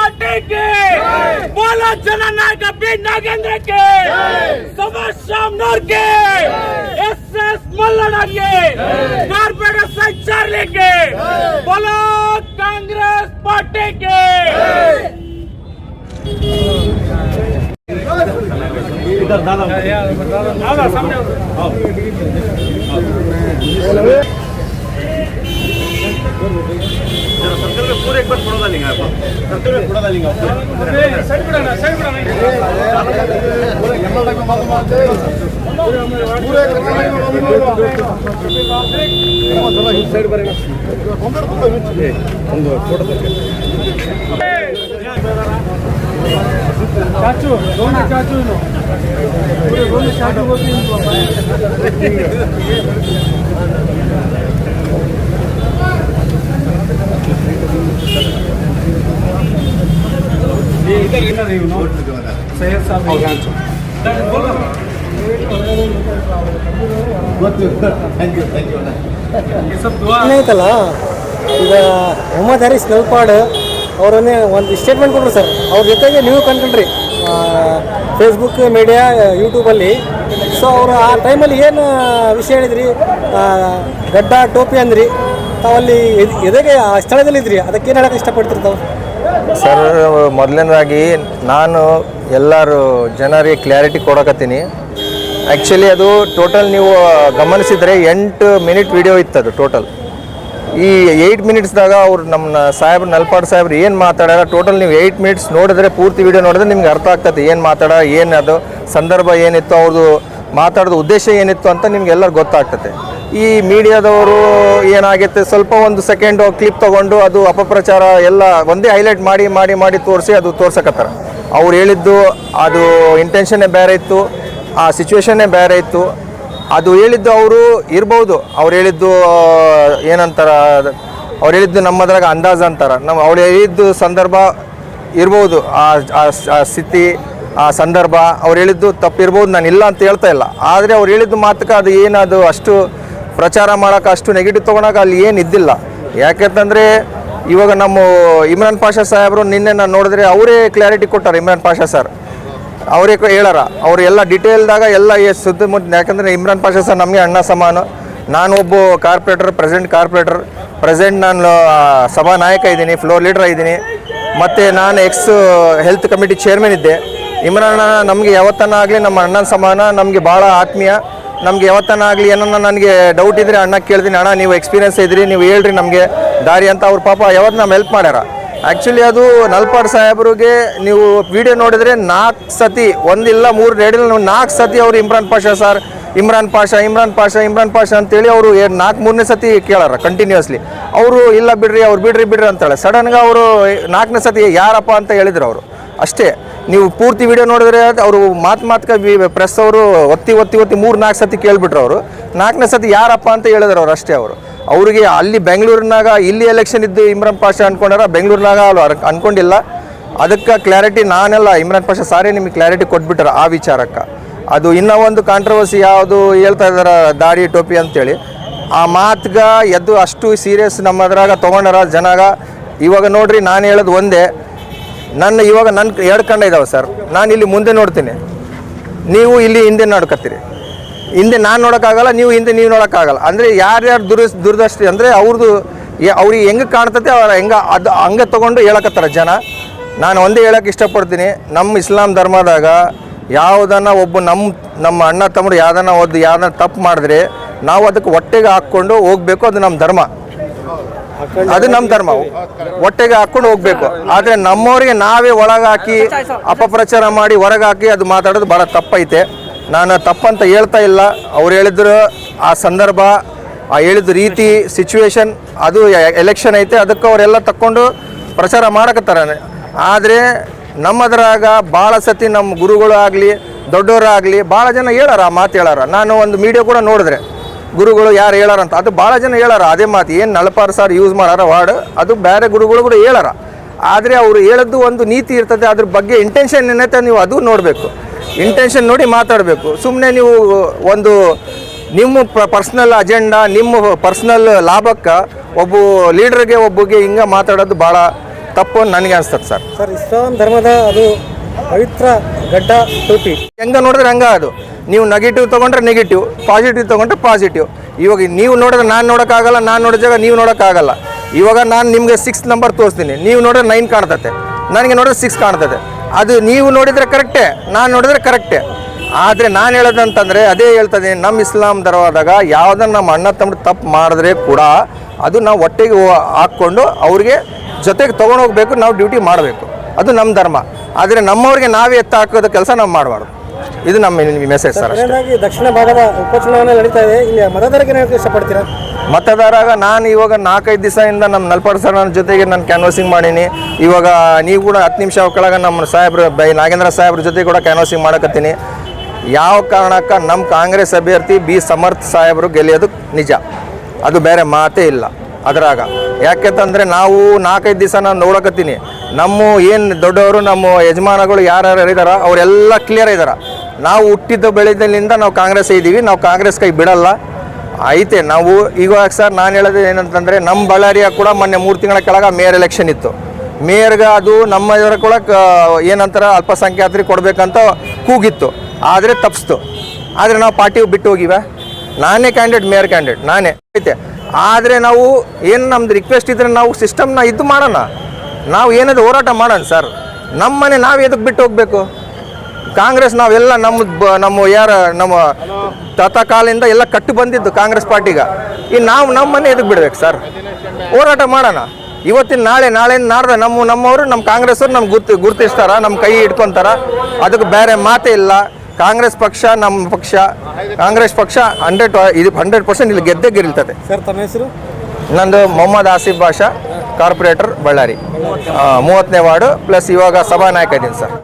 Party के बोलो जननायक B Nagendra के सुभाष शामनूर के SS मल्लना के कारपेटर संचार लेके बोलो कांग्रेस पार्टी के इधर दादा सामने सर्कल में पूरे एक बार थोड़ा डालेंगे आप सर्कल में थोड़ा डालेंगे आप साइड बढ़ाना पूरे साइड बढ़ेगा ಒಂದು ಫೋಟೋ चाचू दोनों चाचू नो पूरे दोनों चाचू को ये इधर इधर नहीं नो सैयद साहब बोलो थैंक यू ये सब दुआ नहीं तला ಈಗ ಮೊಹಮ್ಮದ್ ಹರೀಸ್ ನಲ್ಪಾಡ್ ಅವರನ್ನೇ ಒಂದು ಸ್ಟೇಟ್ಮೆಂಟ್ ಕೊಟ್ಟರು ಸರ್. ಅವ್ರ ಜೊತೆಗೆ ನೀವು ಕಂಡ್ರಿ ಫೇಸ್ಬುಕ್ ಮೀಡಿಯಾ ಯೂಟ್ಯೂಬಲ್ಲಿ. ಸೊ ಅವರು ಆ ಟೈಮಲ್ಲಿ ಏನು ವಿಷಯ ಹೇಳಿದ್ರಿ, ಗಡ್ಡ ಟೋಪಿ ಅಂದ್ರಿ, ತಾವಲ್ಲಿ ಎದೆಗೆ ಆ ಸ್ಥಳದಲ್ಲಿದ್ರಿ, ಅದಕ್ಕೇನು ಹೇಳಕ್ಕೆ ಇಷ್ಟಪಡ್ತಿರ್ತಾವೆ ಸರ್? ಮೊದಲನೇದಾಗಿ ನಾನು ಎಲ್ಲರೂ ಜನರಿಗೆ ಕ್ಲಾರಿಟಿ ಕೊಡಕತ್ತೀನಿ. ಆ್ಯಕ್ಚುಲಿ ಅದು ಟೋಟಲ್ ನೀವು ಗಮನಿಸಿದರೆ 8 ಮಿನಿಟ್ ವಿಡಿಯೋ ಇತ್ತದು ಟೋಟಲ್. ಈ 8 ಮಿನಿಟ್ಸ್ದಾಗ ಅವ್ರು ನಮ್ಮ ಸಾಹೇಬ್ರು ನಲ್ಪಾಡ್ ಸಾಹೇಬ್ರು ಏನು ಮಾತಾಡ್ಯಾರ ಟೋಟಲ್ ನೀವು 8 ಮಿನಿಟ್ಸ್ ನೋಡಿದ್ರೆ, ಪೂರ್ತಿ ವಿಡಿಯೋ ನೋಡಿದ್ರೆ ನಿಮ್ಗೆ ಅರ್ಥ ಆಗ್ತದೆ ಏನು ಮಾತಾಡ, ಏನು ಅದು ಸಂದರ್ಭ ಏನಿತ್ತು, ಅವ್ರದ್ದು ಮಾತಾಡೋದು ಉದ್ದೇಶ ಏನಿತ್ತು ಅಂತ ನಿಮ್ಗೆಲ್ಲರೂ ಗೊತ್ತಾಗ್ತದೆ. ಈ ಮೀಡಿಯಾದವರು ಏನಾಗುತ್ತೆ, ಸ್ವಲ್ಪ ಒಂದು ಸೆಕೆಂಡು ಕ್ಲಿಪ್ ತೊಗೊಂಡು ಅದು ಅಪಪ್ರಚಾರ ಎಲ್ಲ ಒಂದೇ ಹೈಲೈಟ್ ಮಾಡಿ ಮಾಡಿ ಮಾಡಿ ತೋರಿಸಿ ಅದು ತೋರ್ಸಕತ್ತಾರ. ಅವ್ರು ಹೇಳಿದ್ದು ಅದು ಇಂಟೆನ್ಷನ್ನೇ ಬೇರೆ ಇತ್ತು, ಆ ಸಿಚುವೇಶನ್ನೇ ಬೇರೆ ಇತ್ತು. ಅದು ಹೇಳಿದ್ದು ಅವರು ಇರ್ಬೋದು, ಅವ್ರು ಹೇಳಿದ್ದು ಏನಂತಾರ, ಅವ್ರು ಹೇಳಿದ್ದು ನಮ್ಮದ್ರಾಗ ಅಂದಾಜು ಅಂತಾರೆ. ಅವ್ರು ಹೇಳಿದ್ದು ಸಂದರ್ಭ ಇರ್ಬೋದು, ಆ ಸ್ಥಿತಿ ಆ ಸಂದರ್ಭ ಅವ್ರು ಹೇಳಿದ್ದು ತಪ್ಪಿರ್ಬೋದು, ನಾನು ಇಲ್ಲ ಅಂತ ಹೇಳ್ತಾ ಇಲ್ಲ. ಆದರೆ ಅವ್ರು ಹೇಳಿದ್ದು ಮಾತಕ್ಕೆ ಅದು ಏನದು ಅಷ್ಟು ಪ್ರಚಾರ ಮಾಡೋಕೆ, ಅಷ್ಟು ನೆಗೆಟಿವ್ ತೊಗೊಳಕ್ಕೆ ಅಲ್ಲಿ ಏನು ಇದ್ದಿಲ್ಲ. ಯಾಕೆಂತಂದರೆ ಇವಾಗ ನಮ್ಮ ಇಮ್ರಾನ್ ಪಾಷಾ ಸಾಹೇಬರು ನಿನ್ನೆ ನಾನು ನೋಡಿದ್ರೆ ಅವರೇ ಕ್ಲಾರಿಟಿ ಕೊಟ್ಟಾರೆ. ಇಮ್ರಾನ್ ಪಾಷಾ ಸರ್ ಅವರೇ ಹೇಳಾರ, ಅವರು ಎಲ್ಲ ಡಿಟೇಲ್ದಾಗ ಎಲ್ಲ ಸುತ್ತಮುತ್ತ. ಯಾಕಂದರೆ ಇಮ್ರಾನ್ ಪಾಷಾ ಸರ್ ನಮಗೆ ಅಣ್ಣ ಸಮಾನ. ನಾನು ಒಬ್ಬ ಪ್ರೆಸೆಂಟ್ ನಾನು ಸಭಾ ನಾಯಕ ಇದ್ದೀನಿ, ಫ್ಲೋರ್ ಲೀಡರ್ ಇದ್ದೀನಿ, ಮತ್ತು ನಾನು ಹೆಲ್ತ್ ಕಮಿಟಿ ಚೇರ್ಮನ್ ಇದ್ದೆ. ಇಮ್ರಾನ್ ನಮಗೆ ಯಾವತ್ತನ ಆಗಲಿ ನಮ್ಮ ಅಣ್ಣನ ಸಮಾನ, ನಮಗೆ ಭಾಳ ಆತ್ಮೀಯ. ನಮಗೆ ಯಾವತ್ತನ ಆಗಲಿ ಏನನ್ನ ನನಗೆ ಡೌಟ್ ಇದ್ದರೆ ಅಣ್ಣ ಕೇಳ್ತೀನಿ, ಅಣ್ಣ ನೀವು ಎಕ್ಸ್ಪೀರಿಯನ್ಸ್ ಇದ್ರಿ, ನೀವು ಹೇಳ್ರಿ ನಮಗೆ ದಾರಿ ಅಂತ. ಅವ್ರ ಪಾಪ ಯಾವತ್ತು ನಮ್ಮ ಹೆಲ್ಪ್ ಮಾಡ್ಯಾರ. ಆ್ಯಕ್ಚುಲಿ ಅದು ನಲ್ಪಾಡ್ ಸಾಹೇಬ್ರಿಗೆ ನೀವು ವಿಡಿಯೋ ನೋಡಿದರೆ 4 ಸತಿ, ಒಂದಿಲ್ಲ 3 2 4 ಸತಿ ಅವರು ಇಮ್ರಾನ್ ಪಾಷಾ ಅಂತೇಳಿ ಅವರು 4-3ನೇ ಸತಿ ಕೇಳಾರ ಕಂಟಿನ್ಯೂಸ್ಲಿ. ಅವರು ಇಲ್ಲ ಬಿಡ್ರಿ, ಅವ್ರು ಬಿಡ್ರಿ ಅಂತೇಳಿ ಸಡನ್గా ಅವರು 4ನೇ ಸತಿ ಯಾರಪ್ಪ ಅಂತ ಹೇಳಿದ್ರು ಅವರು ಅಷ್ಟೇ. ನೀವು ಪೂರ್ತಿ ವಿಡಿಯೋ ನೋಡಿದ್ರೆ ಅವರು ಮಾತ್ಕ ಪ್ರೆಸ್ ಅವರು ಒತ್ತಿ 3-4 ಸತಿ ಕೇಳಿಬಿಟ್ರು. ಅವರು 4ನೇ ಸತಿ ಯಾರಪ್ಪ ಅಂತ ಹೇಳಿದ್ರು ಅವ್ರು ಅಷ್ಟೇ. ಅವ್ರಿಗೆ ಅಲ್ಲಿ ಬೆಂಗಳೂರಿನಾಗ ಇಲ್ಲಿ ಎಲೆಕ್ಷನ್ ಇದ್ದು ಇಮ್ರಾನ್ ಪಾಷಾ ಅಂದ್ಕೊಂಡಾರ, ಬೆಂಗಳೂರಿನಾಗ ಅವ್ರು ಅಂದ್ಕೊಂಡಿಲ್ಲ. ಅದಕ್ಕೆ ಕ್ಲಾರಿಟಿ ನಾನೆಲ್ಲ ಇಮ್ರಾನ್ ಪಾಷಾ ಸಾರೇ ನಿಮಗೆ ಕ್ಲಾರಿಟಿ ಕೊಟ್ಬಿಟ್ಟಾರ ಆ ವಿಚಾರಕ್ಕೆ. ಅದು ಇನ್ನೂ ಒಂದು ಕಾಂಟ್ರವರ್ಸಿ ಯಾವುದು ಹೇಳ್ತಾ ಇದ್ದಾರೆ, ದಾಡಿ ಟೋಪಿ ಅಂತೇಳಿ. ಆ ಮಾತ್ಗೆ ಎದ್ದು ಅಷ್ಟು ಸೀರಿಯಸ್ ನಮ್ಮದ್ರಾಗ ತೊಗೊಂಡಾರ ಜನಾಗ. ಇವಾಗ ನೋಡ್ರಿ, ನಾನು ಹೇಳೋದು ಒಂದೇ, ಇವಾಗ ನನ್ನ 2 ಕಂಡ ಇದ್ದಾವೆ ಸರ್. ನಾನು ಇಲ್ಲಿ ಮುಂದೆ ನೋಡ್ತೀನಿ, ನೀವು ಇಲ್ಲಿ ಹಿಂದೆ ನೋಡ್ಕತ್ತೀರಿ. ಹಿಂದೆ ನಾನು ನೋಡೋಕ್ಕಾಗಲ್ಲ, ನೀವು ಹಿಂದೆ ನೀವು ನೋಡೋಕ್ಕಾಗಲ್ಲ. ಅಂದರೆ ಯಾರ್ಯಾರು ದುರದೃಷ್ಟಿ ಅಂದರೆ ಅವ್ರಿಗೆ ಹೆಂಗೆ ಕಾಣ್ತತೆ ಅವ್ರು ಹಂಗೆ ತೊಗೊಂಡು ಹೇಳಕತ್ತಾರೆ ಜನ. ನಾನು ಒಂದೇ ಹೇಳೋಕ್ಕೆ ಇಷ್ಟಪಡ್ತೀನಿ, ನಮ್ಮ ಇಸ್ಲಾಂ ಧರ್ಮದಾಗ ಯಾವುದನ್ನ ಒಬ್ಬ ನಮ್ಮ ಅಣ್ಣ ತಮ್ಮರು ಯಾವ್ದನ್ನ ತಪ್ಪು ಮಾಡಿದ್ರೆ ನಾವು ಅದಕ್ಕೆ ಹೊಟ್ಟೆಗೆ ಹಾಕ್ಕೊಂಡು ಹೋಗಬೇಕು. ಅದು ನಮ್ಮ ಧರ್ಮ, ಅದು ನಮ್ಮ ಧರ್ಮ. ಹೊಟ್ಟೆಗೆ ಹಾಕ್ಕೊಂಡು ಹೋಗಬೇಕು. ಆದರೆ ನಮ್ಮವರಿಗೆ ನಾವೇ ಒಳಗಾಕಿ ಅಪಪ್ರಚಾರ ಮಾಡಿ ಹೊರಗಾಕಿ ಅದು ಮಾತಾಡೋದು ಭಾಳ ತಪ್ಪೈತೆ. ನಾನು ತಪ್ಪಂತ ಹೇಳ್ತಾ ಇಲ್ಲ. ಅವ್ರು ಹೇಳಿದ್ರು ಆ ಸಂದರ್ಭ, ಆ ಹೇಳಿದ ರೀತಿ, ಸಿಚುವೇಶನ್, ಅದು ಎಲೆಕ್ಷನ್ ಐತೆ, ಅದಕ್ಕೆ ಅವರೆಲ್ಲ ತಕ್ಕೊಂಡು ಪ್ರಚಾರ ಮಾಡಕತ್ತಾರೆ. ಆದರೆ ನಮ್ಮದ್ರಾಗ ಭಾಳ ಸತಿ ನಮ್ಮ ಗುರುಗಳು ಆಗಲಿ ದೊಡ್ಡವರಾಗಲಿ ಭಾಳ ಜನ ಹೇಳಾರ, ಆ ಮಾತು ಹೇಳಾರ. ನಾನು ಒಂದು ಮೀಡಿಯಾ ಕೂಡ ನೋಡಿದ್ರೆ ಗುರುಗಳು ಯಾರು ಹೇಳಾರಂತ, ಅದು ಭಾಳ ಜನ ಹೇಳಾರ ಅದೇ ಮಾತು. ಏನು ನಳಪಾರ್ ಸರ್ ಯೂಸ್ ಮಾಡಾರ ವರ್ಡ್, ಅದು ಬೇರೆ ಗುರುಗಳು ಕೂಡ ಹೇಳಾರ. ಆದರೆ ಅವರು ಹೇಳೋದು ಒಂದು ನೀತಿ ಇರ್ತದೆ, ಅದ್ರ ಬಗ್ಗೆ ಇಂಟೆನ್ಷನ್ ಏನೈತೆ ನೀವು ಅದು ನೋಡಬೇಕು. ಇಂಟೆನ್ಷನ್ ನೋಡಿ ಮಾತಾಡಬೇಕು. ಸುಮ್ಮನೆ ನೀವು ಒಂದು ನಿಮ್ಮ ಪರ್ಸ್ನಲ್ ಅಜೆಂಡಾ, ನಿಮ್ಮ ಪರ್ಸ್ನಲ್ ಲಾಭಕ್ಕೆ ಒಬ್ಬ ಲೀಡ್ರಿಗೆ ಒಬ್ಬಗೆ ಹಿಂಗೆ ಮಾತಾಡೋದು ಭಾಳ ತಪ್ಪು ನನಗೆ ಅನಿಸ್ತದೆ ಸರ್. ಸರ್, ಇಸ್ಲಾಂ ಧರ್ಮದ ಅದು ಪವಿತ್ರ ಗಡ್ಡ ಟೋಪಿ ಹೆಂಗೆ ನೋಡಿದ್ರೆ ಹಂಗೆ ಅದು. ನೀವು ನೆಗೆಟಿವ್ ತೊಗೊಂಡ್ರೆ ನೆಗೆಟಿವ್, ಪಾಸಿಟಿವ್ ತೊಗೊಂಡ್ರೆ ಪಾಸಿಟಿವ್. ಇವಾಗ ನೀವು ನೋಡಿದ್ರೆ ನಾನು ನೋಡೋಕ್ಕಾಗಲ್ಲ, ನಾನು ನೋಡಿದಾಗ ನೀವು ನೋಡೋಕ್ಕಾಗಲ್ಲ. ಇವಾಗ ನಾನು ನಿಮಗೆ 6 ನಂಬರ್ ತೋರಿಸ್ತೀನಿ, ನೀವು ನೋಡಿದ್ರೆ 9 ಕಾಣ್ತದೆ, ನನಗೆ ನೋಡಿದ್ರೆ 6 ಕಾಣ್ತದೆ. ಅದು ನೀವು ನೋಡಿದರೆ ಕರೆಕ್ಟೇ, ನಾನು ನೋಡಿದ್ರೆ ಕರೆಕ್ಟೇ. ಆದರೆ ನಾನು ಹೇಳೋದಂತಂದರೆ ಅದೇ ಹೇಳ್ತದೆ, ನಮ್ಮ ಇಸ್ಲಾಂ ಧರ್ಮದಾಗ ಯಾವುದನ್ನು ನಮ್ಮ ಅಣ್ಣ ತಮ್ಮ ತಪ್ಪು ಮಾಡಿದ್ರೆ ಕೂಡ ಅದು ನಾವು ಒಟ್ಟಿಗೆ ಹಾಕ್ಕೊಂಡು ಅವ್ರಿಗೆ ಜೊತೆಗೆ ತೊಗೊಂಡೋಗ್ಬೇಕು, ನಾವು ಡ್ಯೂಟಿ ಮಾಡಬೇಕು. ಅದು ನಮ್ಮ ಧರ್ಮ. ಆದರೆ ನಮ್ಮವ್ರಿಗೆ ನಾವೇ ಎತ್ತ ಹಾಕೋದ ಕೆಲಸ ನಾವು ಮಾಡಬಾರ್ದು. ಇದು ನಮ್ಮ ಮೆಸೇಜ್ ಸರ್. ದಕ್ಷಿಣ ಭಾಗದ ಉಪಚುನಾವಣೆ ನಡೀತಾ ಇದೆ, ಇಲ್ಲಿ ಮತದಾರರಿಗೆ ಏನು ಇಷ್ಟಪಡ್ತೀರಾ? ಮತದಾರಾಗ ನಾನು ಇವಾಗ 4-5 ದಿವಸದಿಂದ ನಮ್ಮ ನಲ್ಪಾಡ್ ಸರ್ ನನ್ನ ಜೊತೆಗೆ ನಾನು ಕ್ಯಾನ್ವಾಸಿಂಗ್ ಮಾಡೀನಿ. ಇವಾಗ ನೀವು ಕೂಡ 10 ನಿಮಿಷ ಕೆಳಗೆ ನಮ್ಮ ಸಾಹೇಬ್ರು ನಾಗೇಂದ್ರ ಸಾಹೇಬ್ರ ಜೊತೆ ಕೂಡ ಕ್ಯಾನ್ವಾಸಿಂಗ್ ಮಾಡಕತ್ತೀನಿ. ಯಾವ ಕಾರಣಕ್ಕೆ ನಮ್ಮ ಕಾಂಗ್ರೆಸ್ ಅಭ್ಯರ್ಥಿ ಬಿ ಸಮರ್ಥ್ ಸಾಹೇಬರು ಗೆಲ್ಲಿಯೋದು ನಿಜ, ಅದು ಬೇರೆ ಮಾತೇ ಇಲ್ಲ ಅದ್ರಾಗ. ಯಾಕೆಂತಂದರೆ ನಾವು 4-5 ದಿವಸ ನಾನು ನೋಡಕತ್ತೀನಿ, ನಮ್ಮ ಏನು ದೊಡ್ಡವರು ನಮ್ಮ ಯಜಮಾನಗಳು ಯಾರ್ಯಾರು ಇದ್ದಾರೋ ಅವರೆಲ್ಲ ಕ್ಲಿಯರ್ ಇದ್ದಾರೆ. ನಾವು ಹುಟ್ಟಿದ್ದು ಬೆಳೆದಲ್ಲಿಂದ ನಾವು ಕಾಂಗ್ರೆಸ್ ಇದ್ದೀವಿ, ನಾವು ಕಾಂಗ್ರೆಸ್ ಕೈ ಬಿಡಲ್ಲ ಐತೆ. ನಾವು ಈಗ ಸರ್ ನಾನು ಹೇಳೋದು ಏನಂತಂದರೆ, ನಮ್ಮ ಬಳ್ಳಾರಿಯ ಕೂಡ ಮೊನ್ನೆ 3 ತಿಂಗಳ ಕೆಳಗೆ ಮೇಯರ್ ಎಲೆಕ್ಷನ್ ಇತ್ತು. ಮೇಯರ್ಗೆ ಅದು ನಮ್ಮ ಇವರ ಕೂಡ ಏನಂತಾರೆ ಅಲ್ಪಸಂಖ್ಯಾತರಿಗೆ ಕೊಡಬೇಕಂತ ಕೂಗಿತ್ತು, ಆದರೆ ತಪ್ಪಿಸ್ತು. ಆದರೆ ನಾವು ಪಾರ್ಟಿ ಬಿಟ್ಟು ಹೋಗಿವೆ. ನಾನೇ ಕ್ಯಾಂಡಿಡೇಟ್, ಮೇಯರ್ ಕ್ಯಾಂಡಿಡೇಟ್ ನಾನೇ ಐತೆ. ಆದರೆ ನಾವು ಏನು ನಮ್ದು ರಿಕ್ವೆಸ್ಟ್ ಇದ್ದರೆ ನಾವು ಸಿಸ್ಟಮ್ನ ಇದು ಮಾಡೋಣ, ನಾವು ಏನದು ಹೋರಾಟ ಮಾಡೋಣ ಸರ್. ನಮ್ಮ ಮನೆ ನಾವು ಎದಕ್ಕೆ ಬಿಟ್ಟು ಹೋಗಬೇಕು? ಕಾಂಗ್ರೆಸ್ ನಾವೆಲ್ಲ ನಮ್ಮ ನಮ್ಮ ತಾತ ಕಾಲಿಂದ ಎಲ್ಲ ಕಟ್ಟು ಬಂದಿದ್ದು ಕಾಂಗ್ರೆಸ್ ಪಾರ್ಟಿಗೆ. ಇನ್ನು ನಾವು ನಮ್ಮ ಮನೆ ಎದಕ್ಕೆ ಬಿಡ್ಬೇಕು ಸರ್? ಹೋರಾಟ ಮಾಡೋಣ. ಇವತ್ತಿನ ನಾಳೆ ನಾಡ್ದೆ ನಮ್ಮವರು ನಮ್ಮ ಕಾಂಗ್ರೆಸ್ಸವ್ರು ನಮ್ಗೆ ಗುರುತಿಸ್ತಾರ, ನಮ್ಮ ಕೈ ಹಿಡ್ಕೊತಾರ. ಅದಕ್ಕೆ ಬೇರೆ ಮಾತೇ ಇಲ್ಲ. ಕಾಂಗ್ರೆಸ್ ಪಕ್ಷ ನಮ್ಮ ಪಕ್ಷ, ಕಾಂಗ್ರೆಸ್ ಪಕ್ಷ 100% ಇಲ್ಲಿ ಗೆದ್ದೇ ಗೆಲ್ತದೆ. ಸರ್, ತಮ್ಮ ಹೆಸರು? ನಂದು ಮೊಹಮ್ಮದ್ ಆಸಿಫ್ ಬಾಷಾ, ಕಾರ್ಪೊರೇಟರ್ ಬಳ್ಳಾರಿ, 30ನೇ ವಾರ್ಡು ಪ್ಲಸ್ ಇವಾಗ ಸಭಾನಾಯಕ ಇದ್ದೀನಿ ಸರ್.